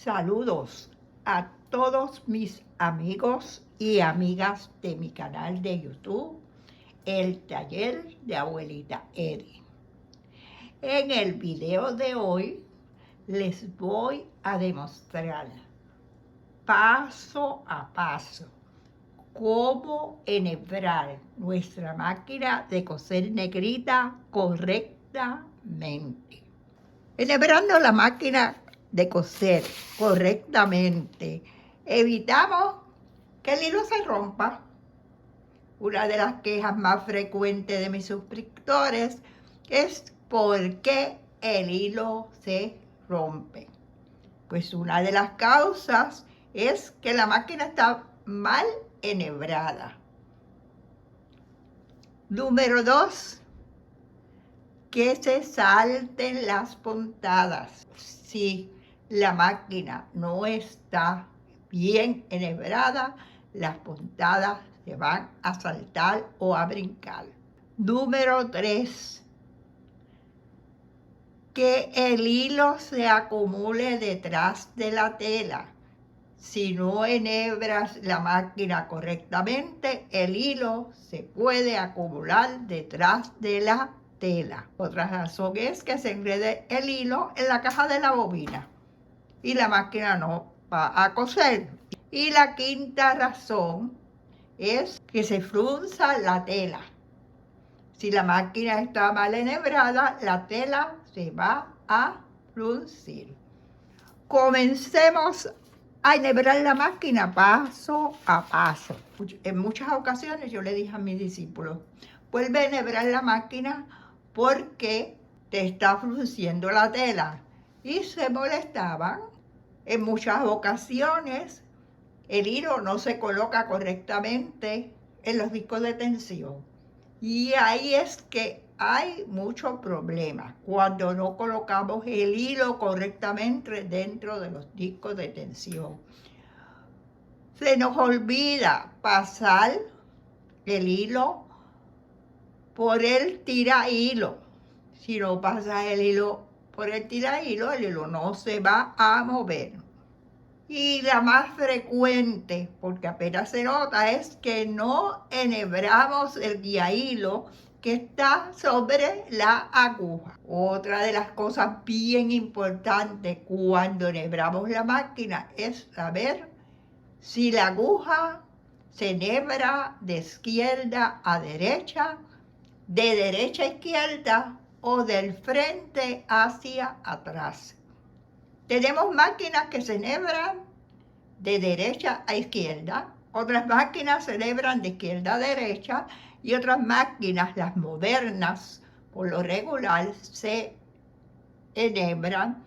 Saludos a todos mis amigos y amigas de mi canal de YouTube, El Taller de Abuelita Eri. En el video de hoy les voy a demostrar paso a paso cómo enhebrar nuestra máquina de coser negrita correctamente. Enhebrando la máquina de coser correctamente, evitamos que el hilo se rompa. Una de las quejas más frecuentes de mis suscriptores es por qué el hilo se rompe. Pues una de las causas es que la máquina está mal enhebrada. Número 2, que se salten las puntadas. Si la máquina no está bien enhebrada, las puntadas se van a saltar o a brincar. Número 3, que el hilo se acumule detrás de la tela. Si no enhebras la máquina correctamente, el hilo se puede acumular detrás de la tela. Otra razón es que se enrede el hilo en la caja de la bobina y la máquina no va a coser. Y la quinta razón es que se frunza la tela. Si la máquina está mal enhebrada, la tela se va a fruncir. Comencemos a enhebrar la máquina paso a paso. En muchas ocasiones yo le dije a mis discípulos, vuelve a enhebrar la máquina porque te está frunciendo la tela. Y se molestaban. En muchas ocasiones el hilo no se coloca correctamente en los discos de tensión. Y ahí es que hay muchos problemas cuando no colocamos el hilo correctamente dentro de los discos de tensión. Se nos olvida pasar el hilo por el tira hilo. Si no pasas el hilo por el tira hilo, el hilo no se va a mover. Y la más frecuente, porque apenas se nota, es que no enhebramos el guía hilo que está sobre la aguja. Otra de las cosas bien importantes cuando enhebramos la máquina es saber si la aguja se enhebra de izquierda a derecha, de derecha a izquierda o del frente hacia atrás. Tenemos máquinas que se enhebran de derecha a izquierda, otras máquinas se enhebran de izquierda a derecha y otras máquinas, las modernas, por lo regular, se enhebran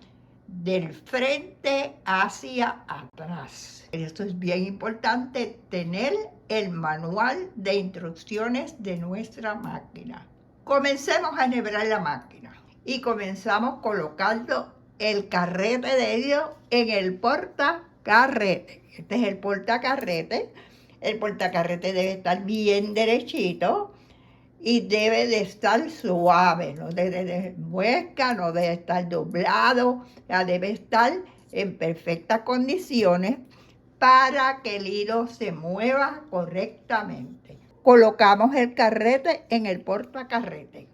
del frente hacia atrás. Esto es bien importante, tener el manual de instrucciones de nuestra máquina. Comencemos a enhebrar la máquina y comenzamos colocando el carrete de hilo en el portacarrete. Este es el portacarrete. El portacarrete debe estar bien derechito y debe de estar suave, no debe de muesca, no debe estar doblado, ya debe estar en perfectas condiciones para que el hilo se mueva correctamente. Colocamos el carrete en el portacarrete.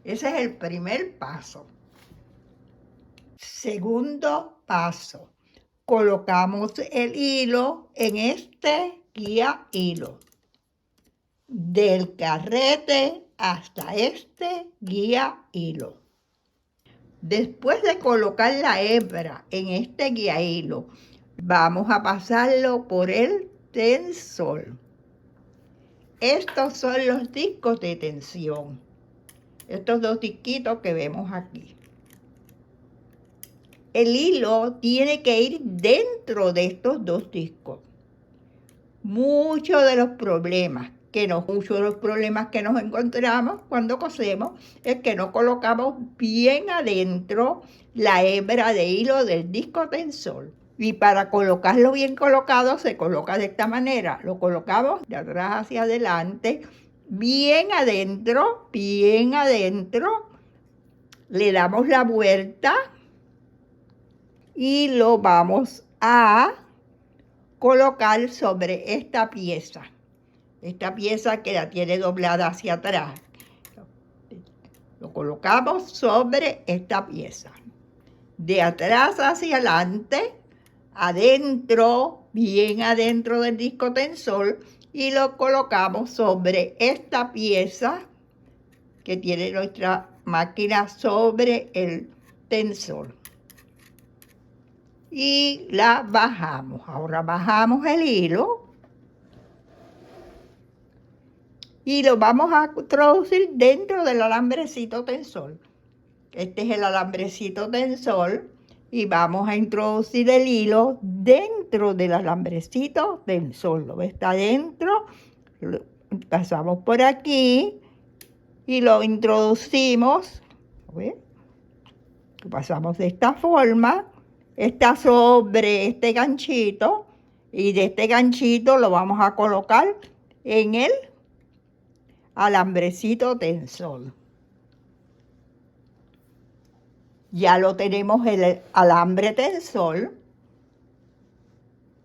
Ese es el primer paso. Segundo paso, colocamos el hilo en este guía hilo. Del carrete hasta este guía hilo. Después de colocar la hebra en este guía hilo, vamos a pasarlo por el tensor. Estos son los discos de tensión. Estos dos disquitos que vemos aquí. El hilo tiene que ir dentro de estos dos discos. Muchos de los problemas que nos encontramos cuando cosemos es que no colocamos bien adentro la hebra de hilo del disco tensor. Y para colocarlo bien colocado se coloca de esta manera. Lo colocamos de atrás hacia adelante, bien adentro, le damos la vuelta y lo vamos a colocar sobre esta pieza que la tiene doblada hacia atrás. Lo colocamos sobre esta pieza, de atrás hacia adelante, adentro, bien adentro del disco tensor, y lo colocamos sobre esta pieza que tiene nuestra máquina sobre el tensor. Y la bajamos. Ahora bajamos el hilo y lo vamos a introducir dentro del alambrecito tensor. Este es el alambrecito tensor y vamos a introducir el hilo dentro del alambrecito tensor. Lo está dentro, pasamos por aquí y lo introducimos. ¿Ves? Lo pasamos de esta forma. Está sobre este ganchito y de este ganchito lo vamos a colocar en el alambrecito tensor. Ya lo tenemos el alambre tensor.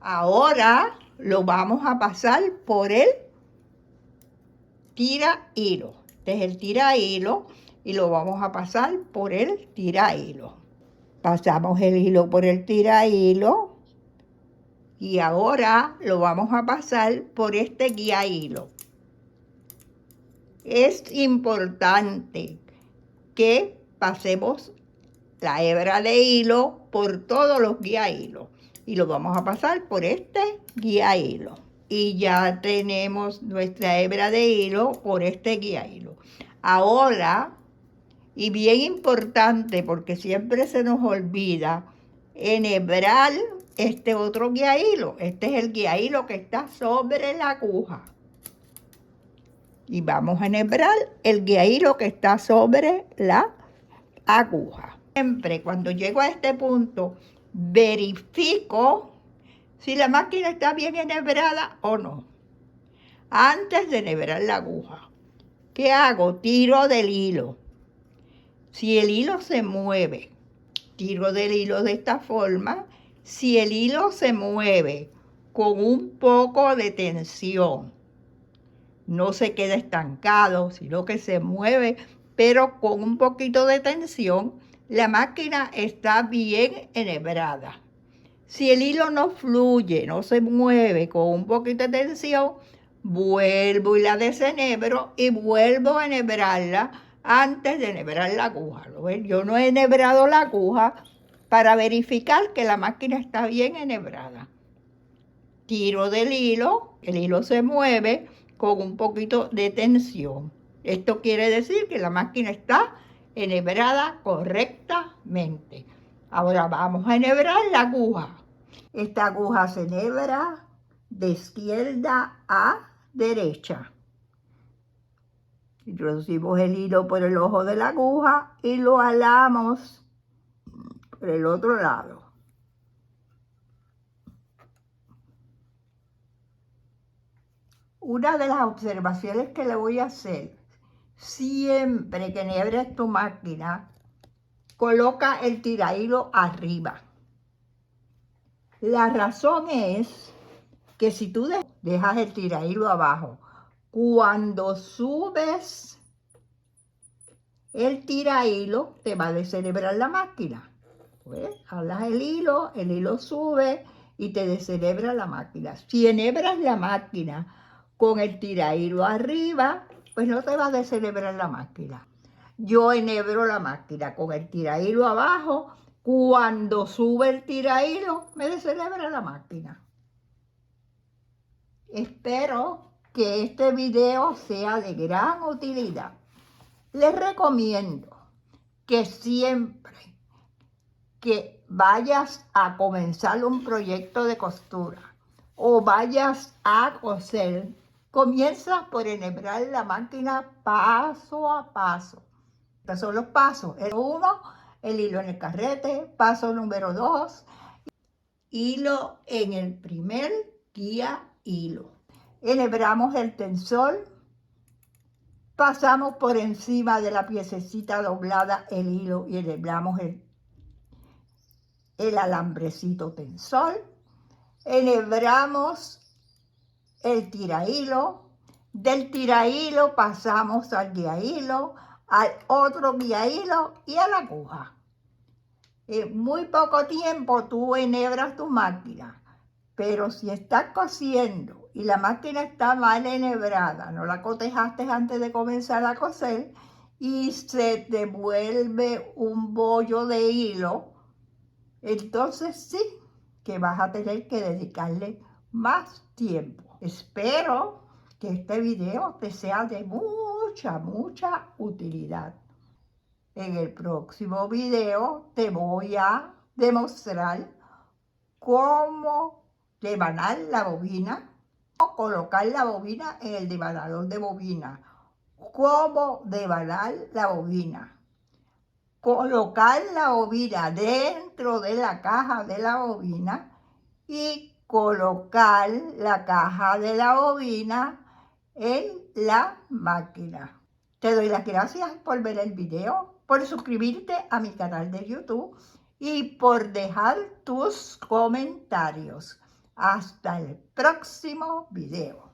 Ahora lo vamos a pasar por el tira hilo. Este es el tira hilo y lo vamos a pasar por el tira hilo. Pasamos el hilo por el tira hilo y ahora lo vamos a pasar por este guía hilo. Es importante que pasemos la hebra de hilo por todos los guía hilos y lo vamos a pasar por este guía hilo. Y ya tenemos nuestra hebra de hilo por este guía hilo. Ahora, y bien importante porque siempre se nos olvida, enhebrar este otro guía hilo. Este es el guía hilo que está sobre la aguja. Y vamos a enhebrar el guía hilo que está sobre la aguja. Siempre cuando llego a este punto, verifico si la máquina está bien enhebrada o no. Antes de enhebrar la aguja, ¿qué hago? Tiro del hilo. Si el hilo se mueve, tiro del hilo de esta forma. Si el hilo se mueve con un poco de tensión, no se queda estancado, sino que se mueve, pero con un poquito de tensión, la máquina está bien enhebrada. Si el hilo no fluye, no se mueve con un poquito de tensión, vuelvo y la desenhebro y vuelvo a enhebrarla antes de enhebrar la aguja. ¿Lo ven? Yo no he enhebrado la aguja para verificar que la máquina está bien enhebrada. Tiro del hilo, el hilo se mueve con un poquito de tensión. Esto quiere decir que la máquina está enhebrada correctamente. Ahora vamos a enhebrar la aguja. Esta aguja se enhebra de izquierda a derecha. Introducimos el hilo por el ojo de la aguja y lo alamos por el otro lado. Una de las observaciones que le voy a hacer, siempre que enhebres tu máquina, coloca el tirahilo arriba. La razón es que si tú dejas el tirahilo abajo, cuando subes el tirahilo, te va a desenhebrar la máquina. ¿Ves? Jalas el hilo sube y te desenhebra la máquina. Si enhebras la máquina con el tirahilo arriba, pues no te va a desenhebrar la máquina. Yo enhebro la máquina con el tirahilo abajo. Cuando sube el tirahilo, me desenhebra la máquina. Espero que este video sea de gran utilidad. Les recomiendo que siempre que vayas a comenzar un proyecto de costura o vayas a coser, comienza por enhebrar la máquina paso a paso. Estos son los pasos. El 1, el hilo en el carrete. Paso número 2, hilo en el primer guía hilo. Enhebramos el tensor. Pasamos por encima de la piececita doblada el hilo y enhebramos el alambrecito tensor, enhebramos el tirahilo, del tirahilo pasamos al guiahilo, al otro guiahilo y a la aguja. En muy poco tiempo tú enhebras tu máquina, pero si estás cosiendo y la máquina está mal enhebrada, no la cotejaste antes de comenzar a coser y se te vuelve un bollo de hilo, entonces sí que vas a tener que dedicarle más tiempo. Espero que este video te sea de mucha utilidad. En el próximo video te voy a demostrar cómo devanar la bobina, o colocar la bobina en el devanador de bobina, cómo devanar la bobina, colocar la bobina dentro de la caja de la bobina y colocar la caja de la bobina en la máquina. Te doy las gracias por ver el video, por suscribirte a mi canal de YouTube y por dejar tus comentarios. Hasta el próximo video.